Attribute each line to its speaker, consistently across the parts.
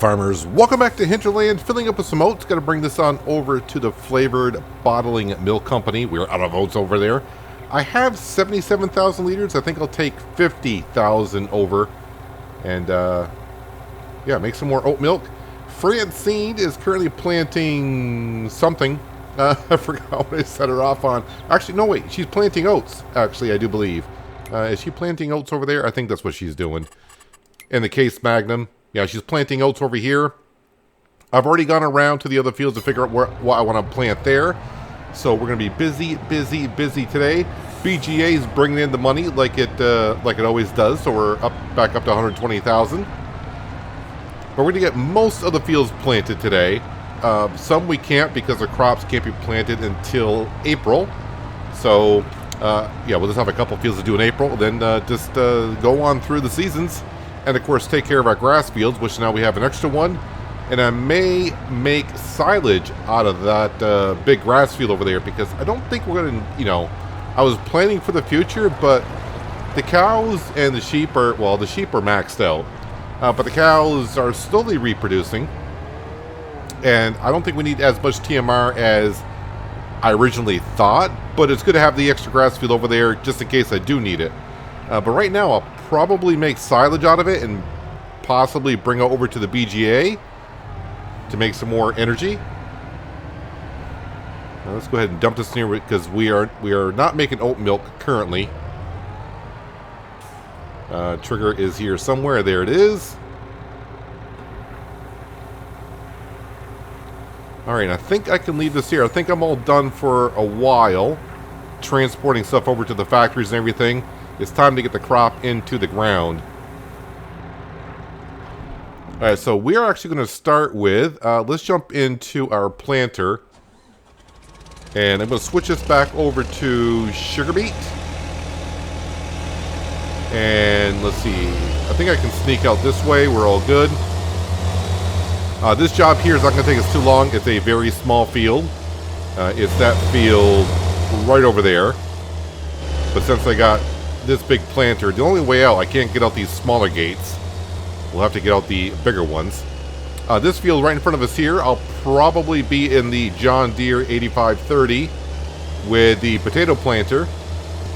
Speaker 1: farmers, welcome back to Hinterland, filling up with some oats. Got to bring this on over to the flavored bottling milk company. We're out of oats over there. I have 77,000 liters. I think I'll take 50,000 over and yeah, make some more oat milk. Francine is currently planting something. I forgot what I set her off on. Actually, no, wait, she's planting oats, actually, I do believe. Is she planting oats over there? I think that's what she's doing. In the case Magnum. Yeah, she's planting oats over here. I've already gone around to the other fields to figure out what I want to plant there. So we're going to be busy today. BGA is bringing in the money like it always does. So we're back up to 120,000. But we're going to get most of the fields planted today. Some we can't because the crops can't be planted until April. So yeah, we'll just have a couple fields to do in April. Then just go on through the seasons. And, of course, take care of our grass fields, which now we have an extra one. And I may make silage out of that big grass field over there because I don't think we're going to, you know, I was planning for the future, but the cows and the sheep are, well, the sheep are maxed out. But the cows are slowly reproducing. And I don't think we need as much TMR as I originally thought. But it's good to have the extra grass field over there just in case I do need it. But right now, I'll probably make silage out of it and possibly bring it over to the BGA to make some more energy. Now let's go ahead and dump this in here because we are not making oat milk currently. Trigger is here somewhere. There it is. Alright, I think I can leave this here. I think I'm all done for a while. Transporting stuff over to the factories and everything. It's time to get the crop into the ground. Alright, so we are actually going to start with, let's jump into our planter. And I'm going to switch this back over to sugar beet. And let's see, I think I can sneak out this way. We're all good. This job here is not going to take us too long. It's a very small field. It's that field right over there. But since I got this big planter, the only way out, I can't get out these smaller gates. We'll have to get out the bigger ones. This field right in front of us here, I'll probably be in the John Deere 8530 with the potato planter.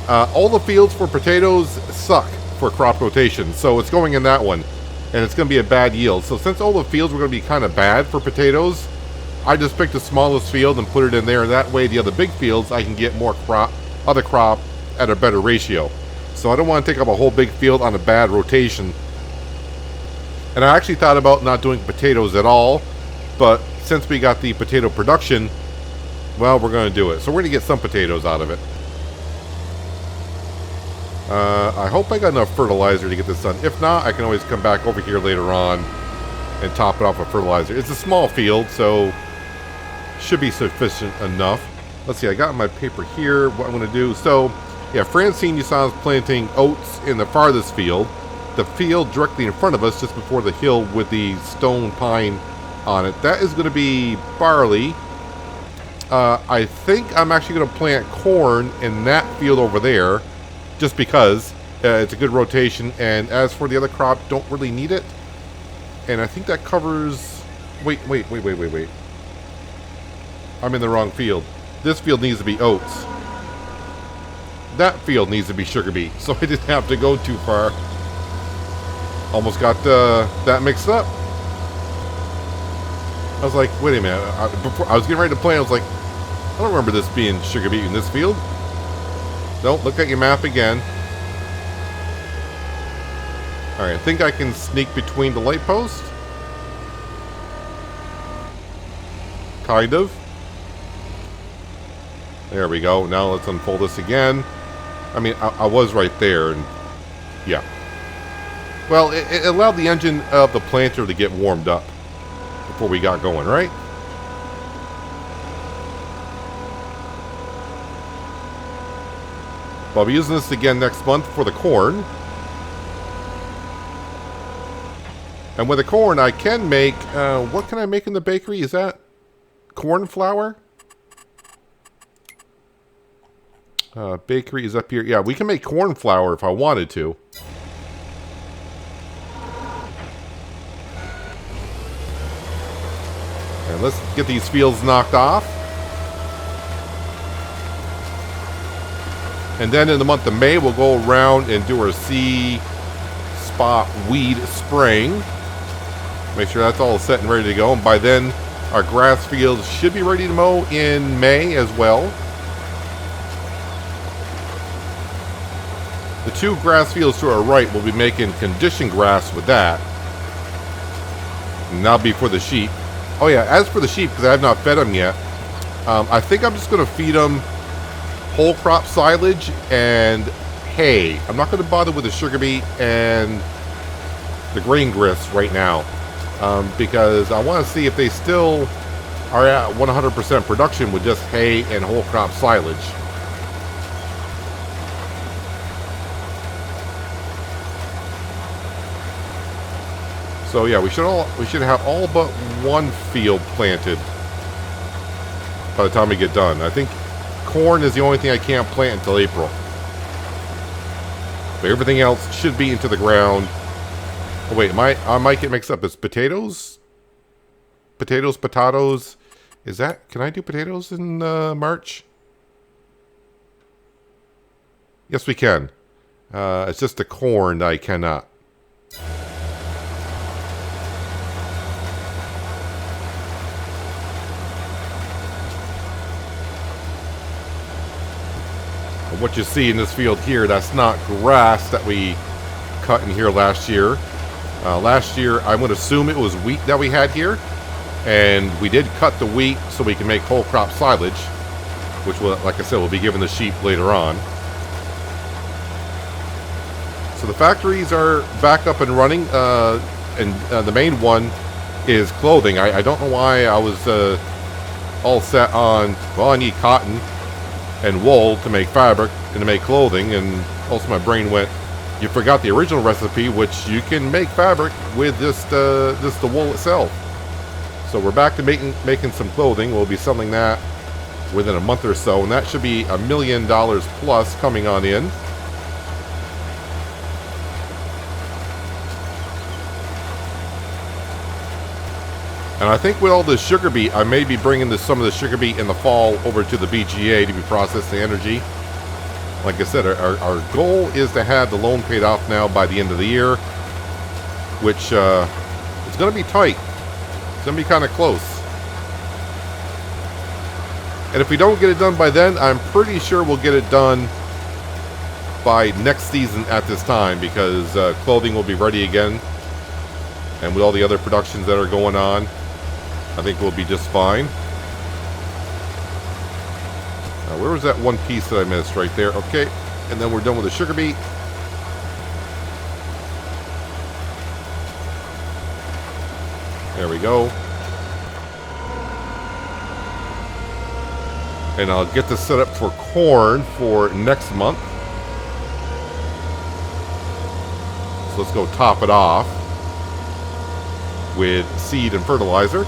Speaker 1: All the fields for potatoes suck for crop rotation, so it's going in that one. And it's going to be a bad yield. So since all the fields were going to be kind of bad for potatoes, I just picked the smallest field and put it in there. That way the other big fields, I can get more other crop at a better ratio. So I don't want to take up a whole big field on a bad rotation. And I actually thought about not doing potatoes at all. But since we got the potato production, well, we're going to do it. So we're going to get some potatoes out of it. I hope I got enough fertilizer to get this done. If not, I can always come back over here later on and top it off with fertilizer. It's a small field, so should be sufficient enough. Let's see, I got my paper here, what I'm going to do. So, yeah, Francine, you saw us planting oats in the farthest field. The field directly in front of us, just before the hill with the stone pine on it, that is going to be barley. I think I'm actually going to plant corn in that field over there, just because it's a good rotation. And as for the other crop, don't really need it. And I think that covers... Wait. I'm in the wrong field. This field needs to be oats. That field needs to be sugar beet, so I didn't have to go too far. Almost got that mixed up. I was like, wait a minute. Before I was getting ready to plant, I was like, I don't remember this being sugar beet in this field. Don't look at your map again. Alright, I think I can sneak between the light posts. Kind of. There we go. Now let's unfold this again. I mean, I was right there, and yeah. Well, it allowed the engine of the planter to get warmed up before we got going, right? But I'll be using this again next month for the corn. And with the corn, I can make... what can I make in the bakery? Is that corn flour? Bakery is up here. Yeah, we can make corn flour if I wanted to. And let's get these fields knocked off. And then in the month of May, we'll go around and do our seed spot weed spraying. Make sure that's all set and ready to go. And by then, our grass fields should be ready to mow in May as well. The 2 grass fields to our right, we'll be making conditioned grass with that. And that'll be for the sheep. Oh yeah, as for the sheep, because I have not fed them yet, I think I'm just going to feed them whole crop silage and hay. I'm not going to bother with the sugar beet and the grain grist right now, because I want to see if they still are at 100% production with just hay and whole crop silage. So yeah, we should have all but 1 field planted by the time we get done. I think corn is the only thing I can't plant until April. But everything else should be into the ground. Oh wait, I might get mixed up. It's potatoes? Potatoes. Is that, can I do potatoes in March? Yes, we can. It's just the corn that I cannot. What you see in this field here, that's not grass that we cut in here last year. Last year, I would assume it was wheat that we had here. And we did cut the wheat so we can make whole crop silage, which, will, like I said, we'll be giving the sheep later on. So the factories are back up and running. And the main one is clothing. I don't know why I was all set on, well, I need cotton and wool to make fabric and to make clothing, and also my brain went, you forgot the original recipe, which you can make fabric with just the wool itself. So we're back to making some clothing. We'll be selling that within a month or so, and that should be $1 million plus coming on in. And I think with all the sugar beet, I may be bringing some of the sugar beet in the fall over to the BGA to be processed to energy. Like I said, our goal is to have the loan paid off now by the end of the year, which is going to be tight. It's going to be kind of close. And if we don't get it done by then, I'm pretty sure we'll get it done by next season at this time, because clothing will be ready again. And with all the other productions that are going on, I think we'll be just fine. Where was that one piece that I missed? Right there. Okay. And then we're done with the sugar beet. There we go. And I'll get this set up for corn for next month. So let's go top it off with seed and fertilizer.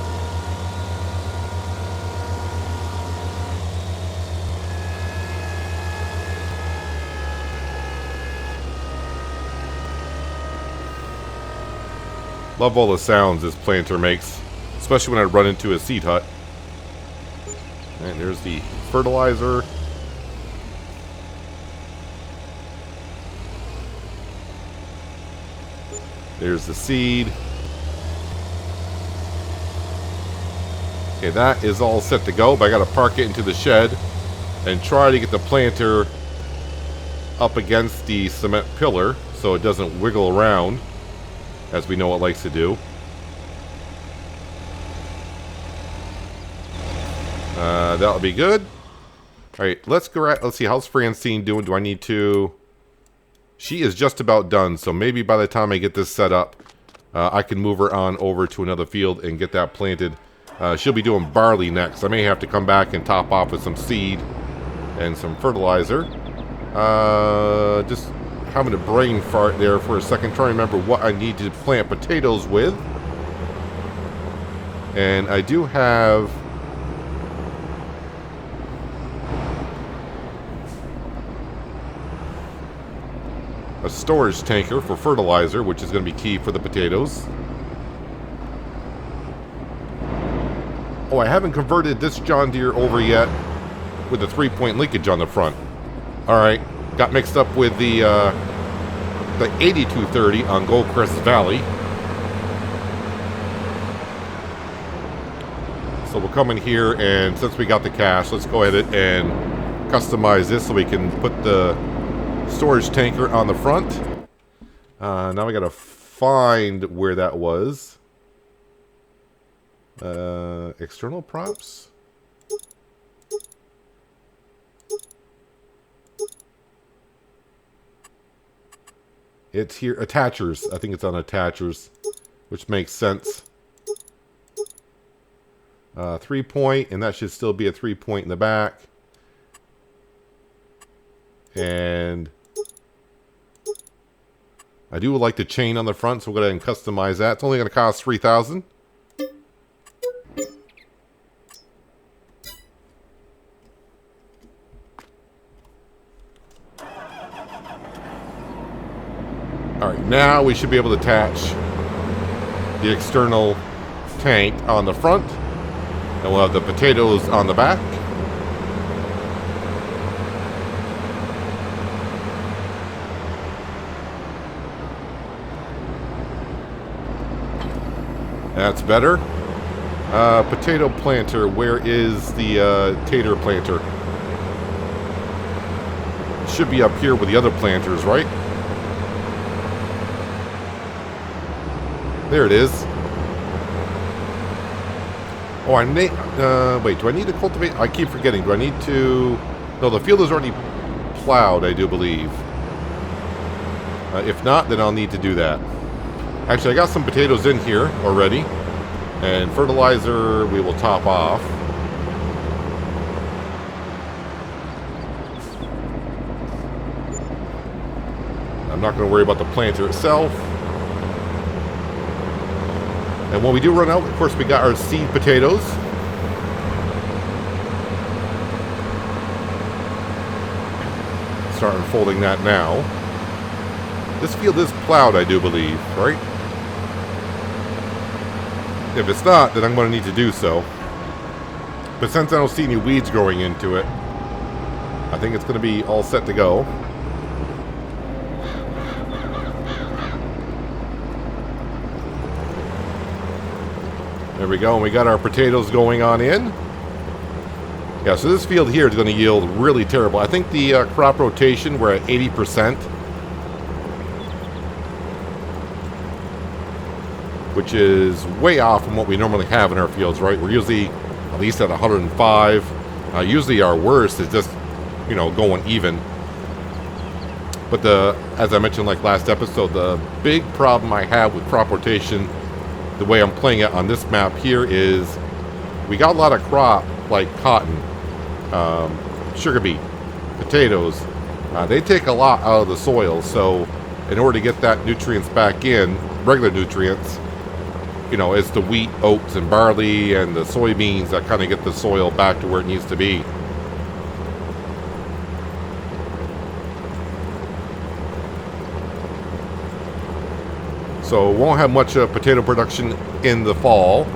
Speaker 1: Love all the sounds this planter makes, especially when I run into a seed hut. And there's the fertilizer. There's the seed. Okay, that is all set to go, but I got to park it into the shed and try to get the planter up against the cement pillar so it doesn't wiggle around, as we know it likes to do. That'll be good. Alright, let's see, how's Francine doing? Do I need to... She is just about done, so maybe by the time I get this set up, I can move her on over to another field and get that planted. She'll be doing barley next. I may have to come back and top off with some seed and some fertilizer. Just having a brain fart there for a second, trying to remember what I need to plant potatoes with. And I do have a storage tanker for fertilizer, which is going to be key for the potatoes. Oh, I haven't converted this John Deere over yet with the 3-point linkage on the front. Alright, got mixed up with the 8230 on Goldcrest Valley. So we'll come in here, and since we got the cash, let's go ahead and customize this so we can put the storage tanker on the front. Now we gotta find where that was. External props? It's here. Attachers. I think it's on attachers, which makes sense. 3-point, and that should still be a 3-point in the back. And I do like the chain on the front, so we'll go ahead and customize that. It's only going to cost $3,000. Alright, now we should be able to attach the external tank on the front. And we'll have the potatoes on the back. That's better. Potato planter. Where is the tater planter? It should be up here with the other planters, right? There it is. Oh, I need... wait, do I need to cultivate? I keep forgetting. Do I need to... No, the field is already plowed, I do believe. If not, then I'll need to do that. Actually, I got some potatoes in here already. And fertilizer we will top off. I'm not going to worry about the planter itself. And when we do run out, of course, we got our seed potatoes. Start unfolding that now. This field is plowed, I do believe, right? If it's not, then I'm going to need to do so. But since I don't see any weeds growing into it, I think it's going to be all set to go. There we go, and we got our potatoes going on in. Yeah, so this field here is going to yield really terrible. I think the crop rotation, we're at 80%. Which is way off from what we normally have in our fields, right? We're usually at least at 105. Usually our worst is just, you know, going even. But as I mentioned like last episode, the big problem I have with crop rotation, the way I'm playing it on this map here, is we got a lot of crop like cotton, sugar beet, potatoes. They take a lot out of the soil, so in order to get that nutrients back in, regular nutrients, you know, it's the wheat, oats, and barley, and the soybeans that kind of get the soil back to where it needs to be. So won't have much potato production in the fall.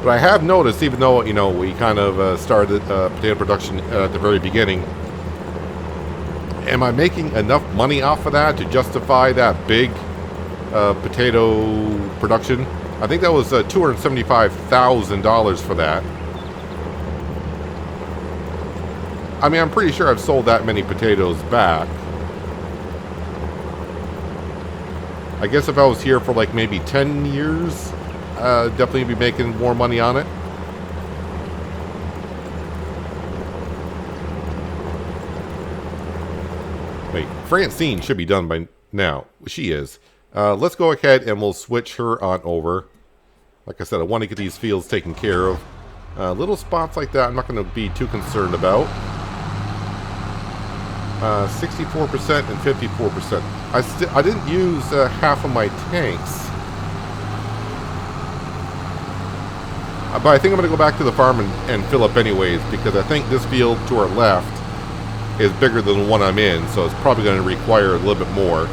Speaker 1: But I have noticed, even though, you know, we kind of started potato production at the very beginning, am I making enough money off of that to justify that big potato production? I think that was $275,000 for that. I mean, I'm pretty sure I've sold that many potatoes back. I guess if I was here for like maybe 10 years, definitely be making more money on it. Wait, Francine should be done by now. She is. Let's go ahead and we'll switch her on over. Like I said, I want to get these fields taken care of. Little spots like that I'm not going to be too concerned about. 64% and 54%. I didn't use half of my tanks. But I think I'm going to go back to the farm and fill up anyways, because I think this field to our left is bigger than the one I'm in, so it's probably going to require a little bit more.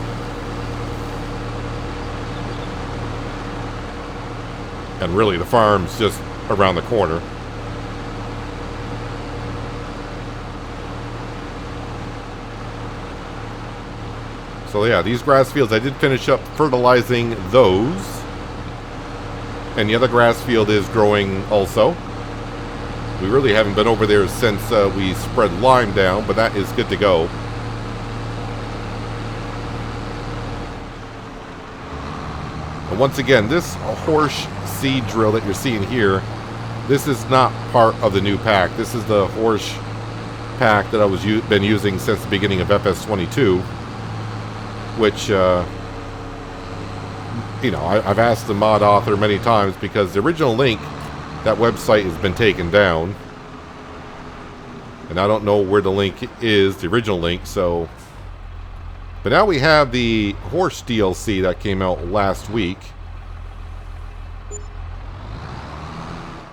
Speaker 1: And really, the farm's just around the corner. So yeah, these grass fields, I did finish up fertilizing those. And the other grass field is growing also. We really haven't been over there since we spread lime down, but that is good to go. And once again, this horse seed drill that you're seeing here, this is not part of the new pack. This is the horse pack that I was been using since the beginning of FS22, which you know, I've asked the mod author many times because the original link, that website has been taken down, and I don't know where the link is, the original link. So, but now we have the horse DLC that came out last week,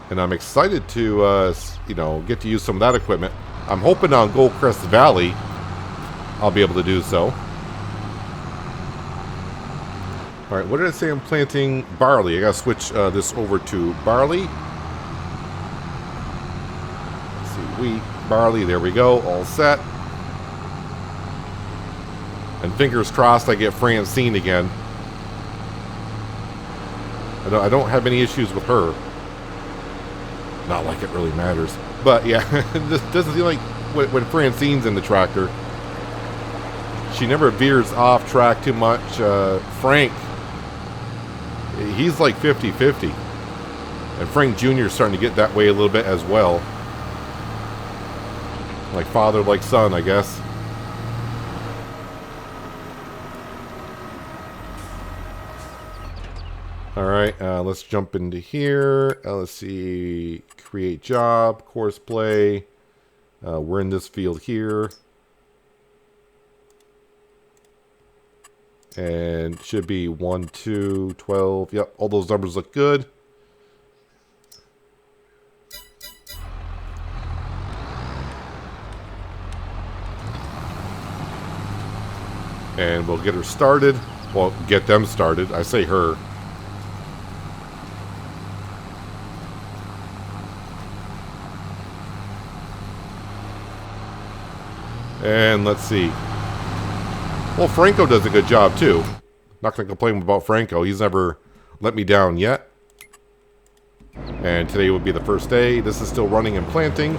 Speaker 1: and I'm excited to you know, get to use some of that equipment. I'm hoping on Goldcrest Valley I'll be able to do so. Alright, what did I say? I'm planting barley. I gotta switch this over to barley. Let's see, wheat, barley, there we go, all set. And fingers crossed I get Francine again. I don't have any issues with her. Not like it really matters. But yeah, this doesn't seem like when Francine's in the tractor, she never veers off track too much. Frank, he's like 50-50. And Frank Jr. is starting to get that way a little bit as well. Like father, like son, I guess. Alright, let's jump into here. Let's see. Create job, course play. We're in this field here. And should be 1, 2, 12. Yep, all those numbers look good. And we'll get her started. Well, get them started. I say her. And let's see. Well, Franco does a good job, too. Not going to complain about Franco. He's never let me down yet. And today would be the first day. This is still running and planting.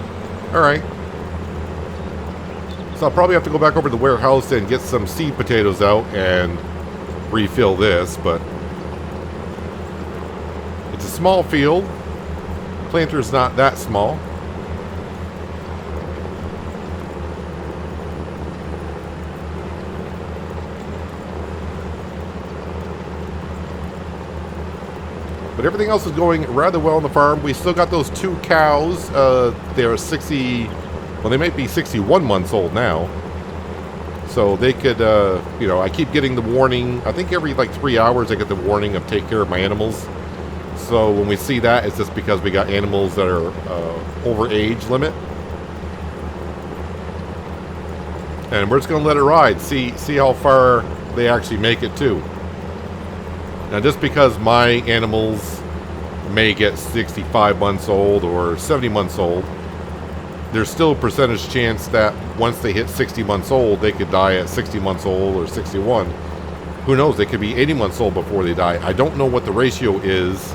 Speaker 1: Alright. So I'll probably have to go back over to the warehouse and get some seed potatoes out and refill this, but it's a small field. Planter's not that small. But everything else is going rather well on the farm. We still got those 2 cows. They're 60... Well, they might be 61 months old now. So they could, you know, I keep getting the warning. I think every like 3 hours I get the warning of take care of my animals. So when we see that, it's just because we got animals that are over age limit. And we're just going to let it ride. See how far they actually make it too. Now, just because my animals may get 65 months old or 70 months old, there's still a percentage chance that once they hit 60 months old, they could die at 60 months old or 61. Who knows? They could be 80 months old before they die. I don't know what the ratio is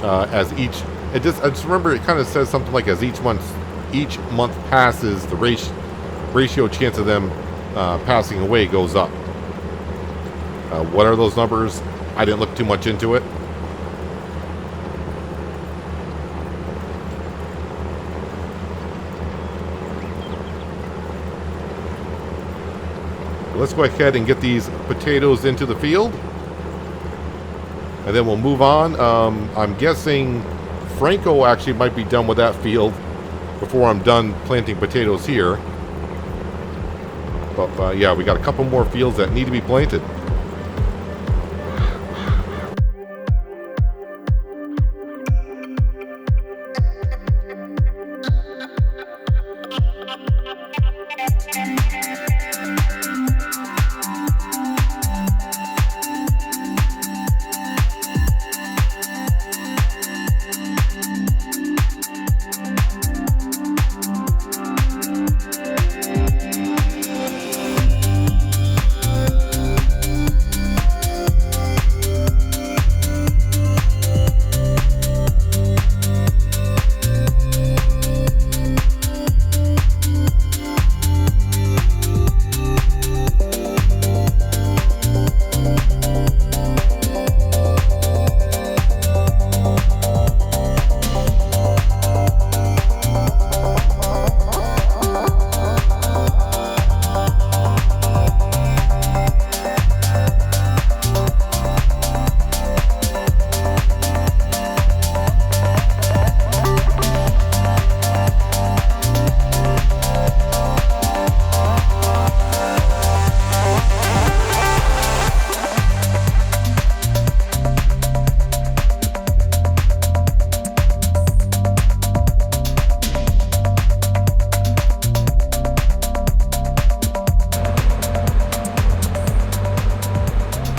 Speaker 1: as each... I just remember it kind of says something like as each month passes, the ratio chance of them passing away goes up. What are those numbers? I didn't look too much into it. Let's go ahead and get these potatoes into the field. And then we'll move on. I'm guessing Franco actually might be done with that field before I'm done planting potatoes here. But yeah, we got a couple more fields that need to be planted.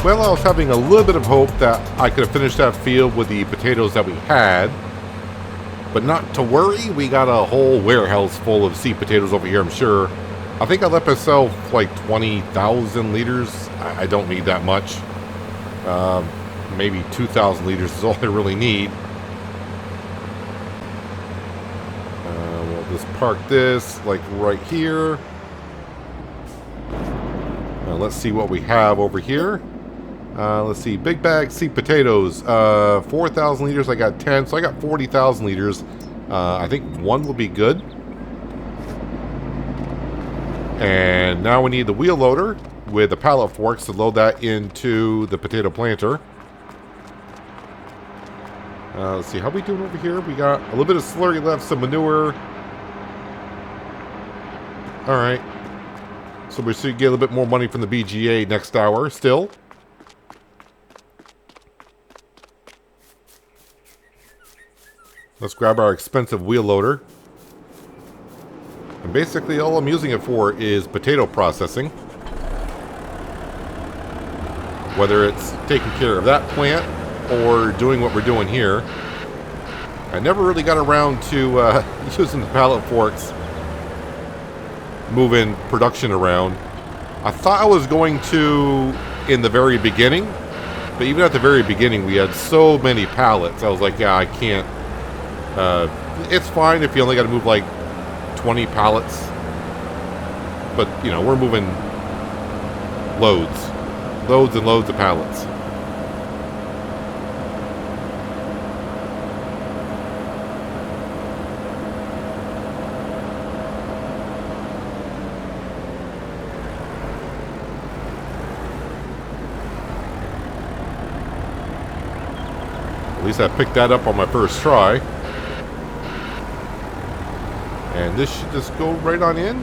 Speaker 1: Well, I was having a little bit of hope that I could have finished that field with the potatoes that we had. But not to worry, we got a whole warehouse full of seed potatoes over here, I'm sure. I think I let myself like 20,000 liters. I don't need that much. Maybe 2,000 liters is all I really need. We'll just park this like right here. Let's see what we have over here. Let's see, big bag seed potatoes, 4,000 liters, I got 10, so I got 40,000 liters. I think one will be good. And now we need the wheel loader with the pallet forks to load that into the potato planter. Let's see, how are we doing over here? We got a little bit of slurry left, some manure. Alright. So we should get a little bit more money from the BGA next hour still. Let's grab our expensive wheel loader. And basically all I'm using it for is potato processing. Whether it's taking care of that plant or doing what we're doing here. I never really got around to using the pallet forks, moving production around. I thought I was going to in the very beginning, but even at the very beginning we had so many pallets. I was like, yeah, I can't. It's fine if you only got to move like 20 pallets, but you know, we're moving loads and loads of pallets. At least I picked that up on my first try. And this should just go right on in.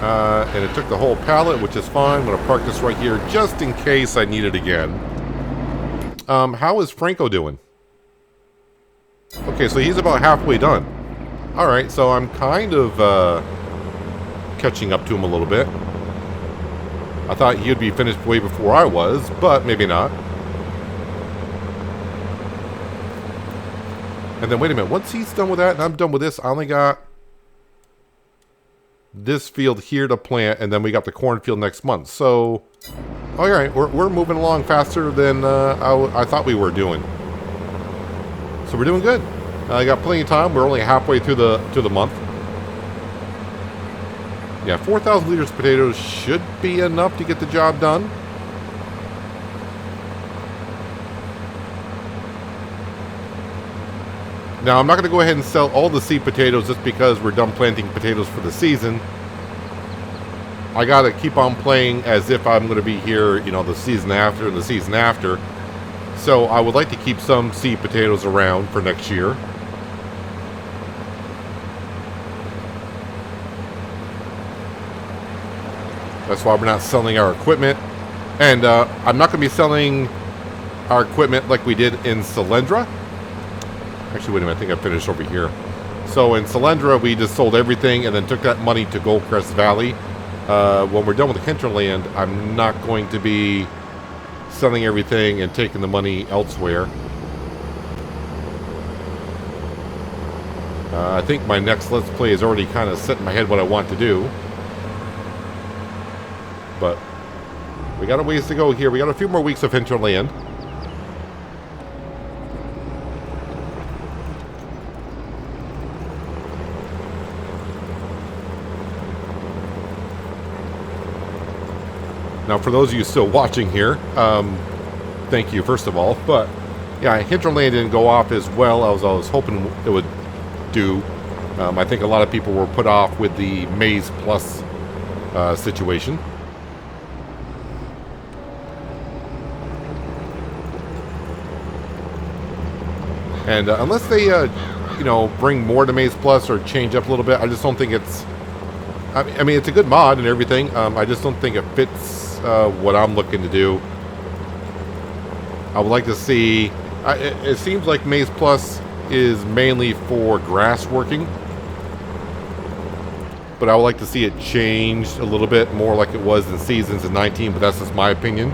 Speaker 1: And it took the whole pallet, which is fine. I'm going to park this right here just in case I need it again. How is Franco doing? Okay, so he's about halfway done. Alright, so I'm kind of catching up to him a little bit. I thought he'd be finished way before I was, but maybe not. And then, wait a minute, once he's done with that and I'm done with this, I only got this field here to plant, and then we got the cornfield next month. So, all right, we're moving along faster than I thought we were doing. So we're doing good. I got plenty of time. We're only halfway through the month. Yeah, 4,000 liters of potatoes should be enough to get the job done. Now, I'm not going to go ahead and sell all the seed potatoes just because we're done planting potatoes for the season. I got to keep on playing as if I'm going to be here, you know, the season after and the season after. So I would like to keep some seed potatoes around for next year. That's why we're not selling our equipment. And I'm not going to be selling our equipment like we did in Solyndra. Actually, wait a minute, I think I finished over here. So in Solyndra, we just sold everything and then took that money to Goldcrest Valley. When we're done with the Hinterland, I'm not going to be selling everything and taking the money elsewhere. I think my next Let's Play is already kind of set in my head what I want to do. But we got a ways to go here. We got a few more weeks of Hinterland. Now, for those of you still watching here, thank you, first of all. But, yeah, Hinterland didn't go off as well as I was hoping it would do. I think a lot of people were put off with the Maizeplus situation. And unless they, you know, bring more to Maizeplus or change up a little bit, I just don't think it's... I mean, it's a good mod and everything. I just don't think it fits what I'm looking to do. I would like to see... it seems like Maizeplus is mainly for grass working. but I would like to see it changed a little bit more like it was in seasons in 19, but that's just my opinion.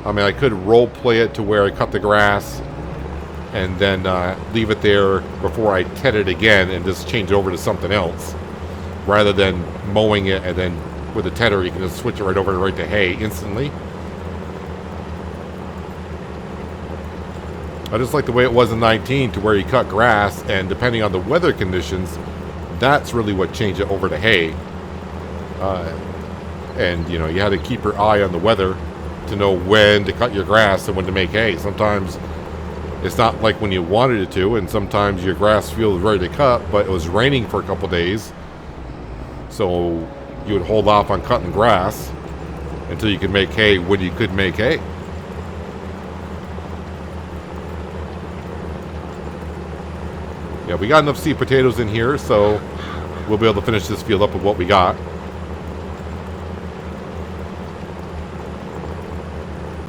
Speaker 1: I mean, I could role play it to where I cut the grass and then leave it there before I ted it again and just change it over to something else, rather than mowing it and then with a tedder you can just switch it right over right to hay instantly. I just like the way it was in 19 to where you cut grass, and depending on the weather conditions, that's really what changed it over to hay. And, you know, you had to keep your eye on the weather to know when to cut your grass and when to make hay. Sometimes it's not like when you wanted it to, and sometimes your grass feels ready to cut, but it was raining for a couple days. So you would hold off on cutting grass until you could make hay when you could make hay. Yeah, we got enough seed potatoes in here, so we'll be able to finish this field up with what we got.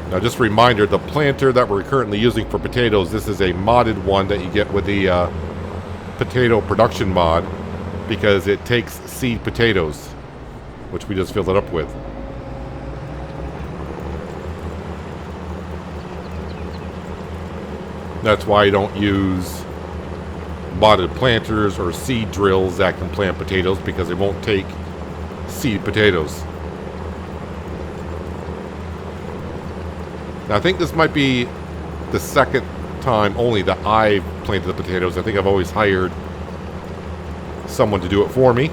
Speaker 1: Now, just a reminder, the planter that we're currently using for potatoes, this is a modded one that you get with the potato production mod, because it takes seed potatoes, which we just filled it up with. That's why you don't use modded planters or seed drills that can plant potatoes, because they won't take seed potatoes. Now, I think this might be the second time only that I've planted the potatoes. I think I've always hired someone to do it for me.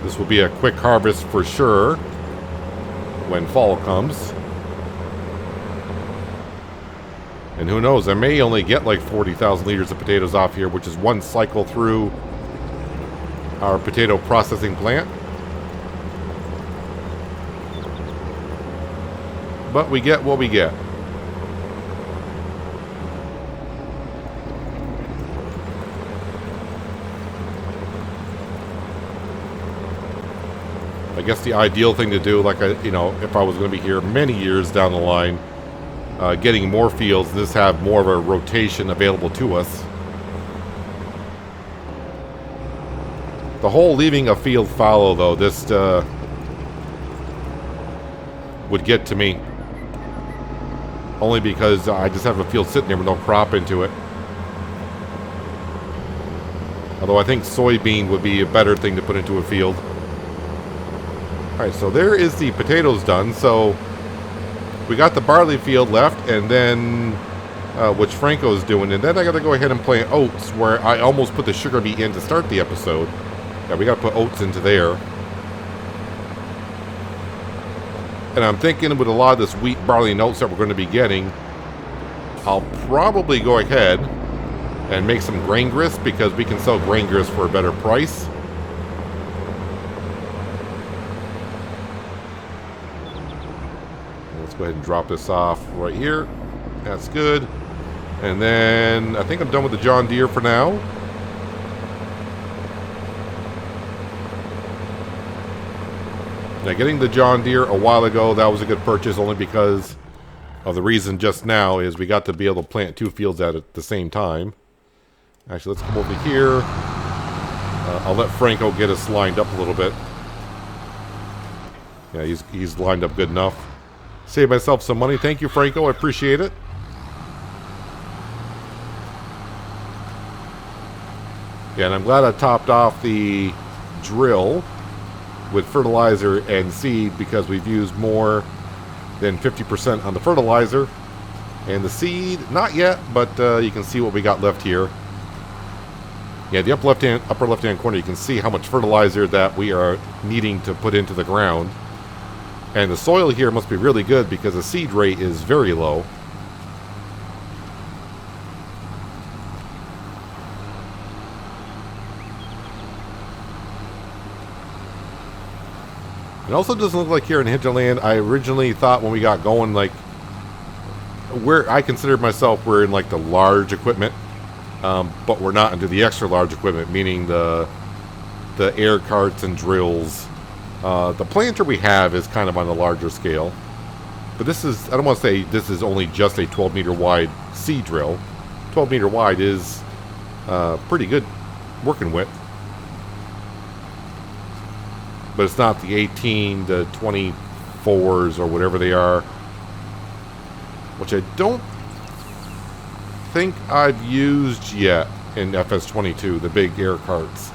Speaker 1: This will be a quick harvest for sure when fall comes. And who knows, I may only get like 40,000 liters of potatoes off here, which is one cycle through our potato processing plant. But we get what we get. I guess the ideal thing to do, like if I was going to be here many years down the line, getting more fields, and just have more of a rotation available to us. The whole leaving a field fallow, though, this would get to me. Only because I just have a field sitting there with no crop into it. Although I think soybean would be a better thing to put into a field. Alright, so there is the potatoes done. So we got the barley field left, and then which Franco's doing, and then I got to go ahead and plant oats, where I almost put the sugar beet in to start the episode. Yeah, we got to put oats into there. And I'm thinking with a lot of this wheat, barley, and oats that we're going to be getting, I'll probably go ahead and make some grain grist, because we can sell grain grist for a better price. Let's go ahead and drop this off right here. That's good. And then I think I'm done with the John Deere for now. Now, getting the John Deere a while ago, that was a good purchase, only because of the reason just now is we got to be able to plant two fields at the same time. Actually, let's come over here. I'll let Franco get us lined up a little bit. Yeah, he's lined up good enough. Save myself some money. Thank you, Franco. I appreciate it. Yeah, and I'm glad I topped off the drill with fertilizer and seed, because we've used more than 50% on the fertilizer. And the seed, not yet, but you can see what we got left here. Yeah, the upper left-hand corner, you can see how much fertilizer that we are needing to put into the ground. And the soil here must be really good, because the seed rate is very low. It also doesn't look like here in Hinterland. I originally thought when we got going, like I consider myself, we're in like the large equipment, but we're not into the extra large equipment, meaning the air carts and drills. The planter we have is kind of on the larger scale, but this is, I don't want to say this is only just a 12 meter wide C drill. 12 meter wide is pretty good working width, but it's not the 18 to 24s or whatever they are, which I don't think I've used yet in FS22, the big air carts.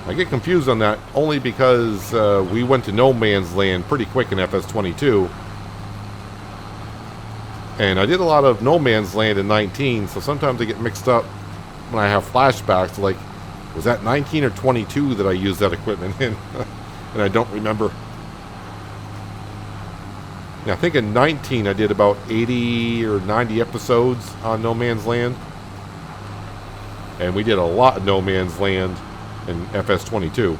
Speaker 1: I get confused on that only because we went to no man's land pretty quick in FS22. And I did a lot of no man's land in 19, so sometimes I get mixed up when I have flashbacks to like, was that 19 or 22 that I used that equipment in? And I don't remember. Yeah, I think in 19 I did about 80 or 90 episodes on no man's land. And we did a lot of no man's land in FS22.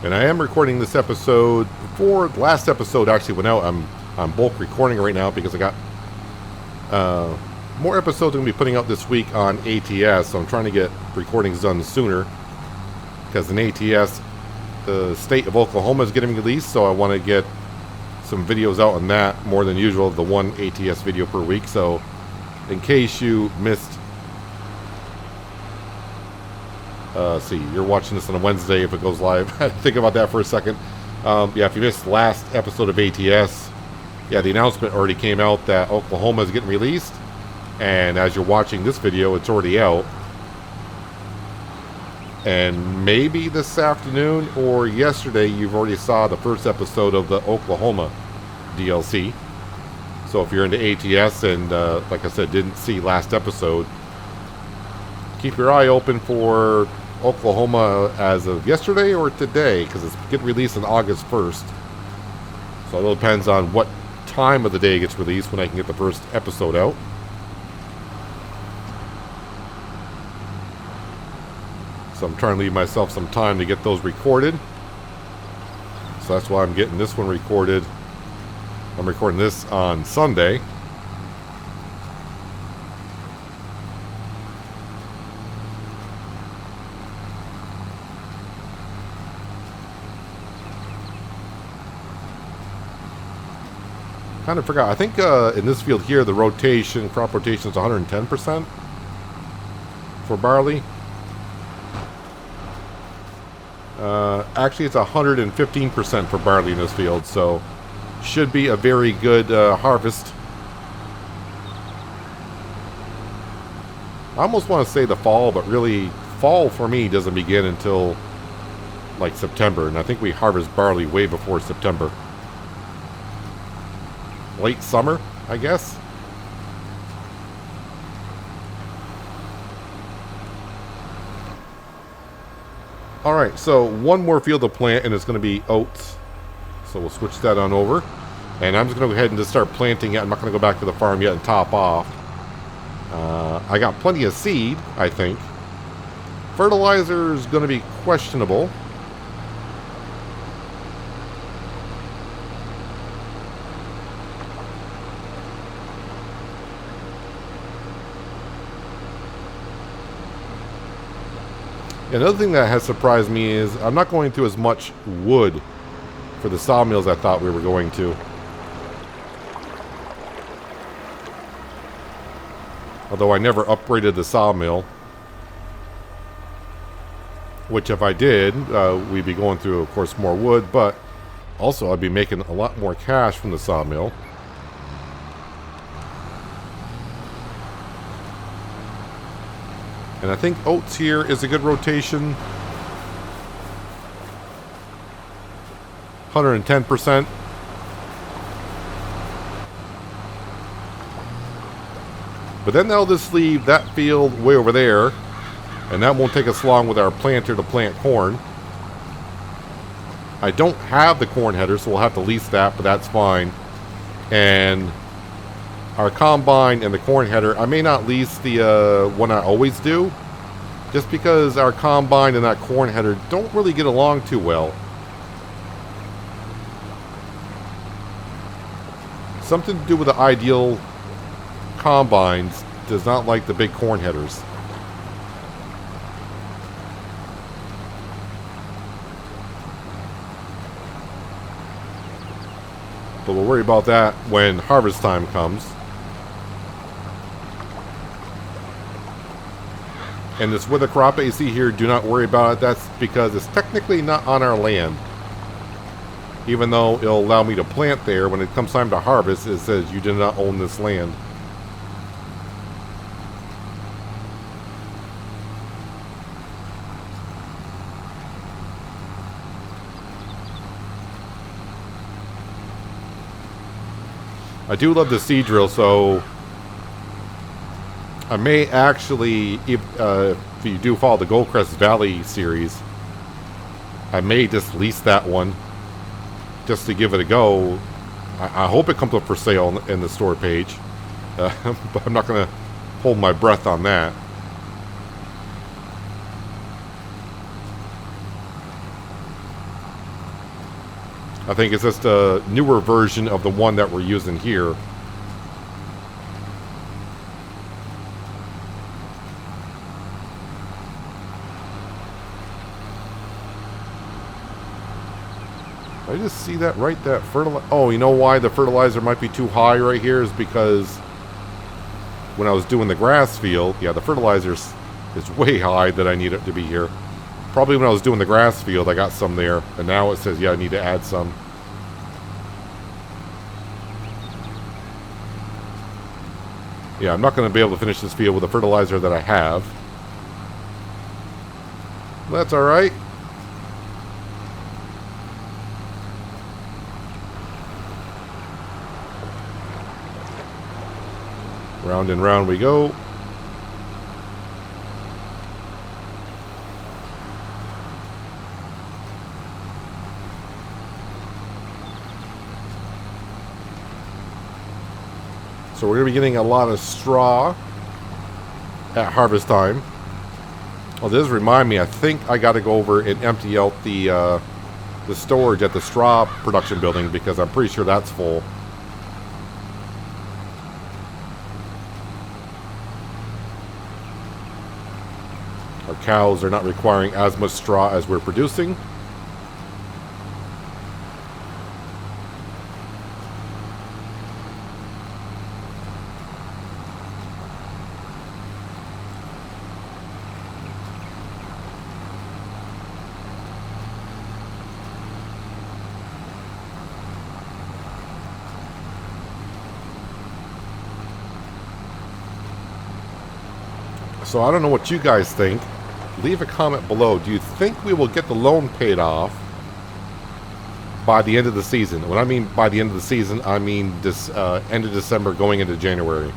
Speaker 1: And I am recording this episode before the last episode actually went out. I'm bulk recording right now because I got more episodes I'm going to be putting out this week on ATS. So I'm trying to get recordings done sooner because in ATS, the state of Oklahoma is getting released. So I want to get some videos out on that more than usual, the one ATS video per week. So in case you missed, see, you're watching this on a Wednesday if it goes live. Think about that for a second. Yeah, if you missed the last episode of ATS, yeah, the announcement already came out that Oklahoma is getting released. And as you're watching this video, it's already out. And maybe this afternoon or yesterday, you've already saw the first episode of the Oklahoma DLC. So if you're into ATS and, like I said, didn't see last episode, keep your eye open for Oklahoma as of yesterday or today, because it's getting released on August 1st. So it all depends on what time of the day it gets released when I can get the first episode out. So I'm trying to leave myself some time to get those recorded. So that's why I'm getting this one recorded. I'm recording this on Sunday. Kind of forgot. I think in this field here, the rotation, crop rotation is 110% for barley. Actually, it's 115% for barley in this field, so should be a very good harvest. I almost want to say the fall, but really, fall for me doesn't begin until like September, and I think we harvest barley way before September. Late summer, I guess. Alright, so one more field to plant, and it's going to be oats. So we'll switch that on over. And I'm just going to go ahead and just start planting it. I'm not going to go back to the farm yet and top off. I got plenty of seed, I think. Fertilizer is going to be questionable. Another thing that has surprised me is I'm not going through as much wood for the sawmills I thought we were going to. Although I never upgraded the sawmill. Which if I did, we'd be going through, of course, more wood, but also I'd be making a lot more cash from the sawmill. And I think oats here is a good rotation. 110%. But then they'll just leave that field way over there. And that won't take us long with our planter to plant corn. I don't have the corn header, so we'll have to lease that, but that's fine. And our combine and the corn header, I may not lease the one I always do, just because our combine and that corn header don't really get along too well. Something to do with the ideal combines does not like the big corn headers. But we'll worry about that when harvest time comes. And this wither crop that you see here, do not worry about it. That's because it's technically not on our land. Even though it'll allow me to plant there, when it comes time to harvest, it says you do not own this land. I do love the seed drill, so I may actually, if you do follow the Goldcrest Valley series, I may just lease that one just to give it a go. I hope it comes up for sale in the store page, but I'm not going to hold my breath on that. I think it's just a newer version of the one that we're using here. I just see that right, that fertilizer. Oh, you know why the fertilizer might be too high right here is because when I was doing the grass field, yeah, the fertilizer is way high that I need it to be here. Probably when I was doing the grass field, I got some there, and now it says, yeah, I need to add some. Yeah, I'm not going to be able to finish this field with the fertilizer that I have. That's alright. Round and round we go. So we're going to be getting a lot of straw at harvest time. Well, this remind me, I think I got to go over and empty out the storage at the straw production building because I'm pretty sure that's full. Our cows are not requiring as much straw as we're producing. So I don't know what you guys think. Leave a comment below. Do you think we will get the loan paid off by the end of the season? When I mean by the end of the season, I mean this end of December going into January.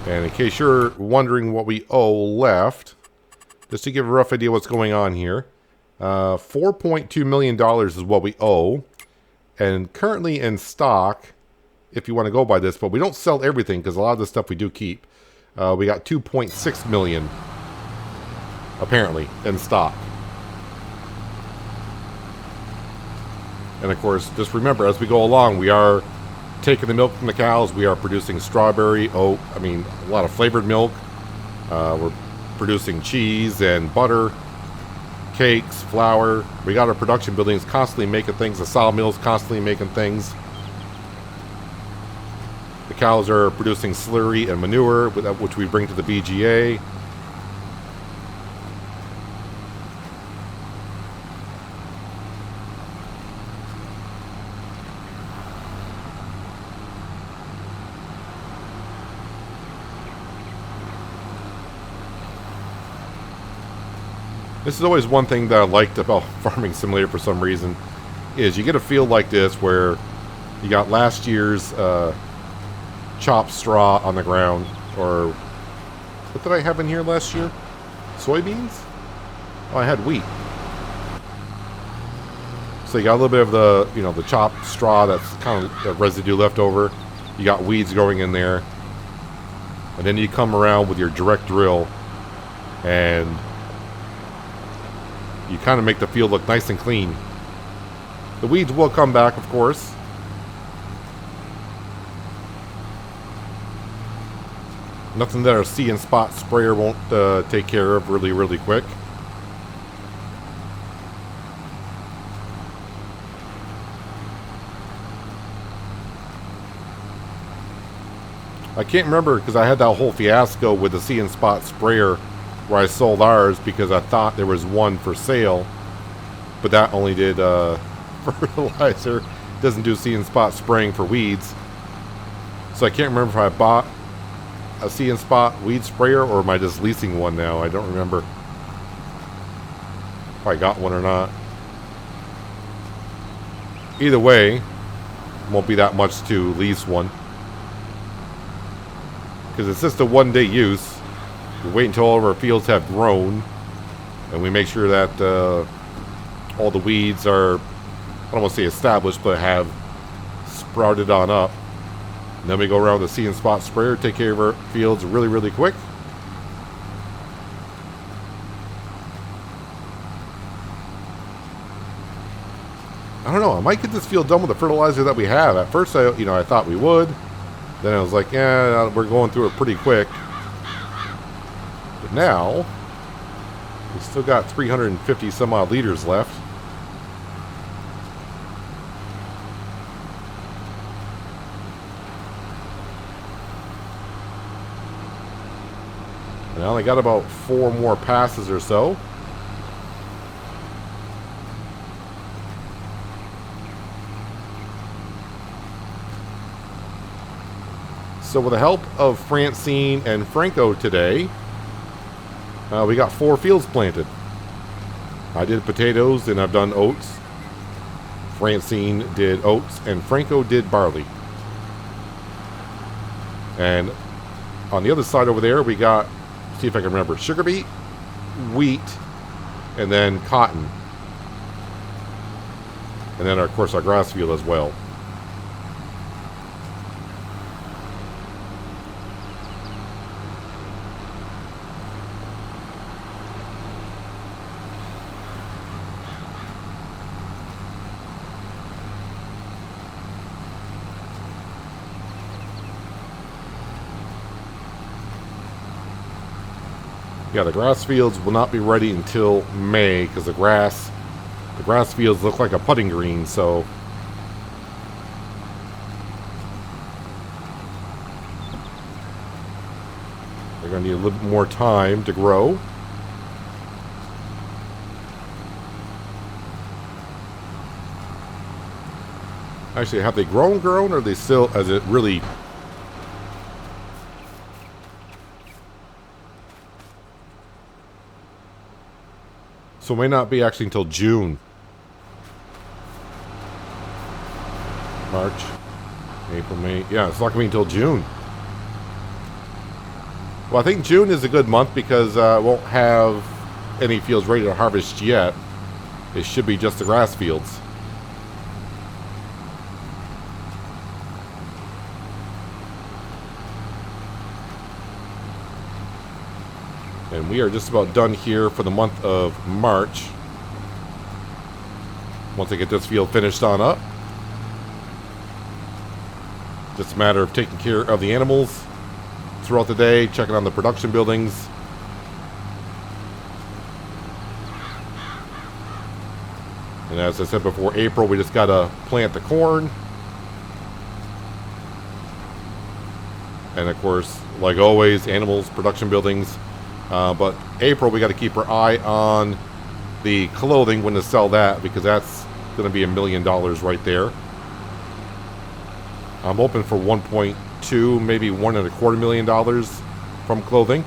Speaker 1: And in case you're wondering what we owe left, just to give a rough idea what's going on here, $4.2 million is what we owe. And currently in stock, if you want to go by this, but we don't sell everything because a lot of the stuff we do keep. We got 2.6 million apparently in stock. And of course, just remember, as we go along, we are taking the milk from the cows. We are producing strawberry, oat, a lot of flavored milk. We're producing cheese and butter, cakes, flour. We got our production buildings constantly making things. The sawmill's constantly making things. The cows are producing slurry and manure, which we bring to the BGA. This is always one thing that I liked about Farming Simulator for some reason, is you get a field like this where you got last year's chopped straw on the ground. Or what did I have in here last year? Soybeans? Oh, I had wheat. So you got a little bit of the, you know, the chopped straw that's kind of the residue left over. You got weeds growing in there. And then you come around with your direct drill and you kind of make the field look nice and clean. The weeds will come back, of course. Nothing that our See and Spot sprayer won't take care of really, really quick. I can't remember because I had that whole fiasco with the See and Spot sprayer where I sold ours because I thought there was one for sale, but that only did fertilizer. Doesn't do See and Spot spraying for weeds. So I can't remember if I bought a See and Spot weed sprayer or am I just leasing one now? I don't remember if I got one or not. Either way, won't be that much to lease one. Because it's just a one-day use. We wait until all of our fields have grown, and we make sure that all the weeds are, I don't want to say established, but have sprouted on up. And then we go around with the See and Spot sprayer, take care of our fields really, really quick. I don't know. I might get this field done with the fertilizer that we have. At first, I thought we would. Then I was like, yeah, we're going through it pretty quick. But now, we still got 350 some odd liters left. And I only got about 4 more passes or so. So with the help of Francine and Franco today, we got 4 fields planted. I did potatoes and I've done oats. Francine did oats and Franco did barley. And on the other side over there we got, see if I can remember, sugar beet, wheat, and then cotton. And then of course our grass field as well. Yeah, the grass fields will not be ready until May because the grass fields look like a putting green, so they're going to need a little bit more time to grow. Actually, have they grown, or are they still, as it really... So it may not be actually until June. March, April, May. Yeah, it's not going to be until June. Well, I think June is a good month because I won't have any fields ready to harvest yet. It should be just the grass fields. And we are just about done here for the month of March. Once I get this field finished on up. Just a matter of taking care of the animals throughout the day, checking on the production buildings. And as I said before, April, we just got to plant the corn. And of course, like always, animals, production buildings. But April, we got to keep our eye on the clothing when to sell that, because that's going to be $1 million right there. I'm hoping for 1.2, maybe $1.25 million from clothing.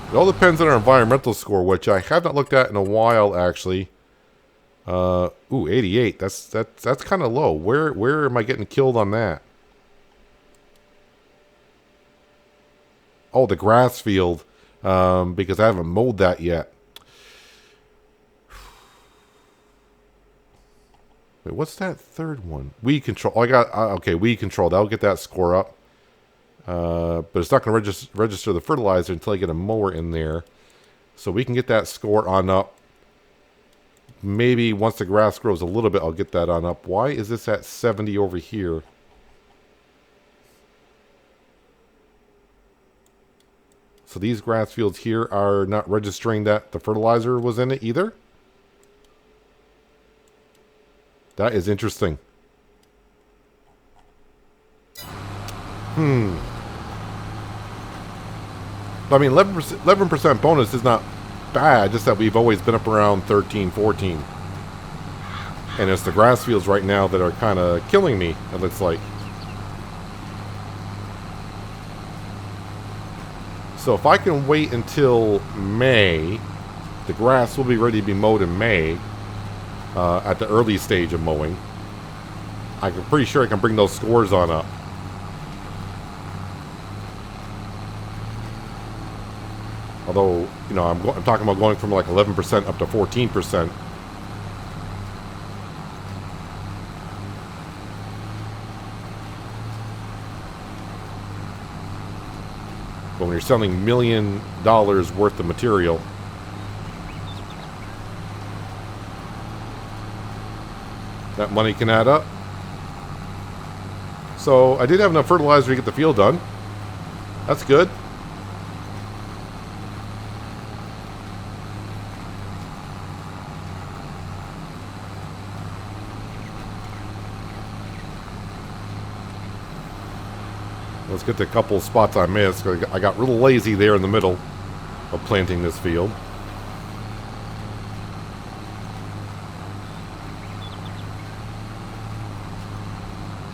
Speaker 1: It all depends on our environmental score, which I have not looked at in a while, actually. Ooh, 88. That's kind of low. Where am I getting killed on that? Oh, the grass field. Because I haven't mowed that yet. Wait, what's that third one? Weed control. Oh, I got okay. Weed control. That'll get that score up. But it's not going to register the fertilizer until I get a mower in there. So we can get that score on up. Maybe once the grass grows a little bit, I'll get that on up. Why is this at 70 over here? So these grass fields here are not registering that the fertilizer was in it either? That is interesting. I mean, 11% bonus is not bad, just that we've always been up around 13, 14. And it's the grass fields right now that are kind of killing me, it looks like. So if I can wait until May, the grass will be ready to be mowed in May, at the early stage of mowing. I'm pretty sure I can bring those scores on up. Although, you know, I'm talking about going from like 11% up to 14%. But when you're selling $1 million worth of material, that money can add up. So I did have enough fertilizer to get the field done. That's good. Let's get the couple of spots I missed. I got real lazy there in the middle of planting this field.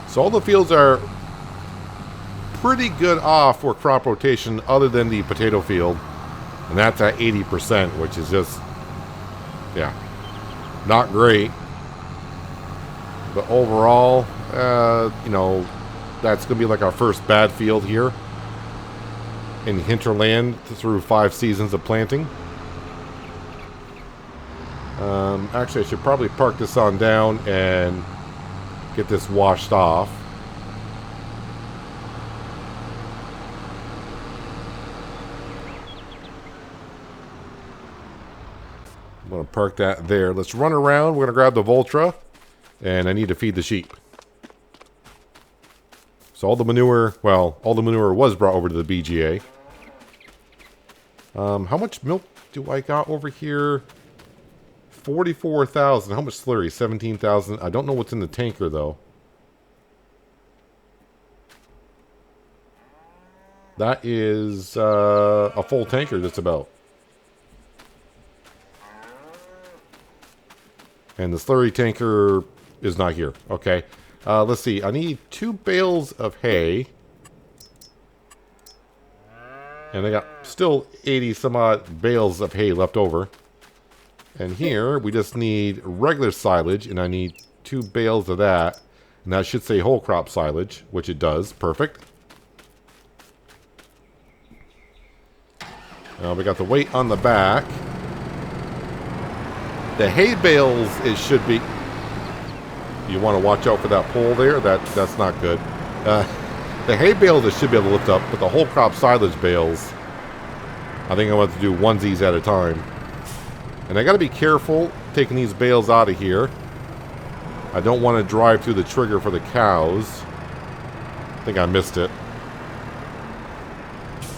Speaker 1: So all the fields are pretty good off for crop rotation other than the potato field. And that's at 80%, which is just, yeah, not great. But overall, you know, that's going to be like our first bad field here in Hinterland through 5 seasons of planting. Actually, I should probably park this on down and get this washed off. I'm going to park that there. Let's run around. We're going to grab the Voltra, and I need to feed the sheep. So all the manure, well, all the manure was brought over to the BGA. How much milk do I got over here? 44,000. How much slurry? 17,000. I don't know what's in the tanker, though. That is a full tanker, just about. And the slurry tanker is not here. Okay. Let's see. I need 2 bales of hay. And I got still 80 some odd bales of hay left over. And here, we just need regular silage, and I need 2 bales of that. And that should say whole crop silage, which it does. Perfect. We got the weight on the back. The hay bales, it should be... You want to watch out for that pole there. That's not good. The hay bales, it should be able to lift up, but the whole crop silage bales, I think I want to do onesies at a time. And I got to be careful taking these bales out of here. I don't want to drive through the trigger for the cows. I think I missed it.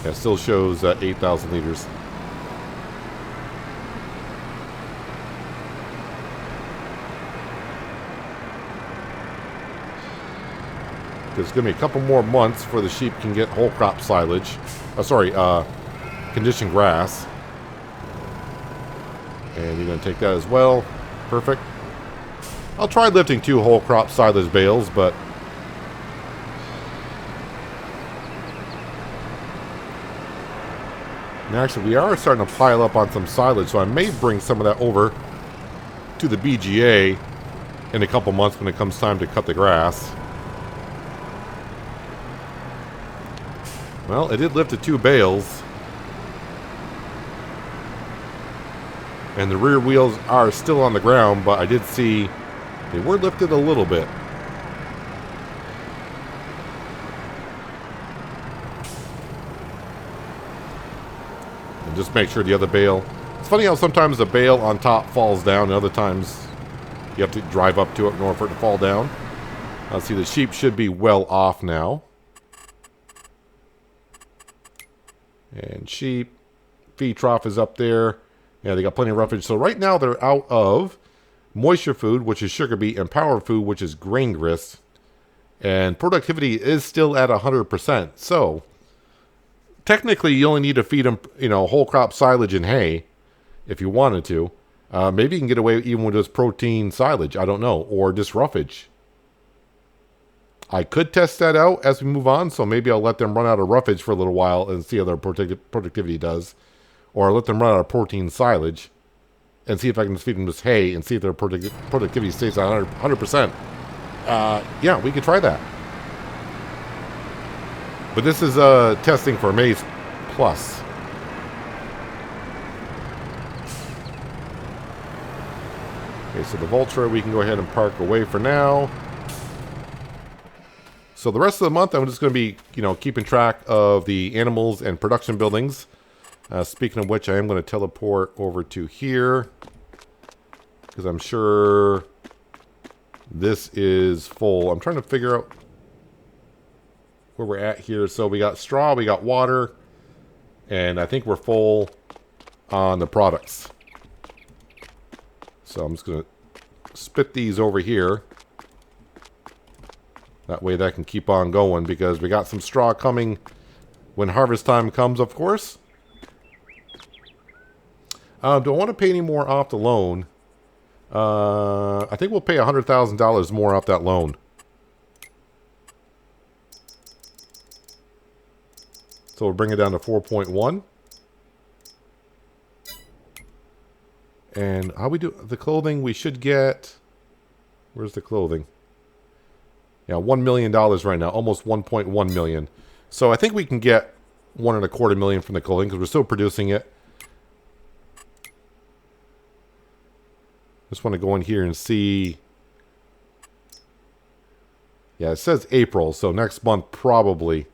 Speaker 1: Yeah, it still shows 8,000 liters. It's going to be a couple more months before the sheep can get whole crop silage. Conditioned grass. And you're going to take that as well. Perfect. I'll try lifting 2 whole crop silage bales, but... And actually, we are starting to pile up on some silage, so I may bring some of that over to the BGA in a couple months when it comes time to cut the grass. Well, it did lift to 2 bales. And the rear wheels are still on the ground, but I did see they were lifted a little bit. And just make sure the other bale... It's funny how sometimes the bale on top falls down, and other times you have to drive up to it in order for it to fall down. Let's see, the sheep should be well off now. And sheep, feed trough is up there. Yeah, they got plenty of roughage. So right now they're out of moisture food, which is sugar beet, and power food, which is grain grist. And productivity is still at 100%. So technically you only need to feed them, whole crop silage and hay if you wanted to. Maybe you can get away even with just protein silage. I don't know. Or just roughage. I could test that out as we move on, so maybe I'll let them run out of roughage for a little while and see how their productivity does. Or let them run out of protein silage and see if I can just feed them just hay and see if their productivity stays at 100%. Yeah, we could try that. But this is testing for Maizeplus. Okay, so the Vultra we can go ahead and park away for now. So the rest of the month, I'm just going to be, keeping track of the animals and production buildings. Speaking of which, I am going to teleport over to here. Because I'm sure this is full. I'm trying to figure out where we're at here. So we got straw, we got water. And I think we're full on the products. So I'm just going to spit these over here. That way that can keep on going, because we got some straw coming when harvest time comes, of course. Do I want to pay any more off the loan? I think we'll pay $100,000 more off that loan. So we'll bring it down to 4.1. And how we do the clothing, we should get... Where's the clothing? Yeah, $1 million right now, almost 1.1 million. So I think we can get $1.25 million from the clothing because we're still producing it. Just want to go in here and see. Yeah, it says April, so next month probably.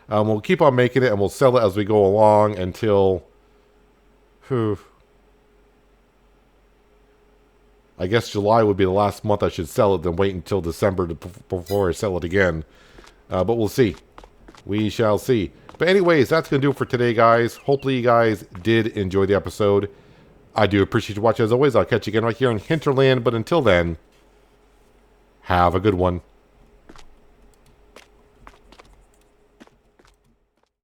Speaker 1: We'll keep on making it and we'll sell it as we go along until. I guess July would be the last month I should sell it, then wait until December before I sell it again. But we'll see. We shall see. But anyways, that's going to do it for today, guys. Hopefully you guys did enjoy the episode. I do appreciate you watching as always. I'll catch you again right here in Hinterland. But until then, have a good one.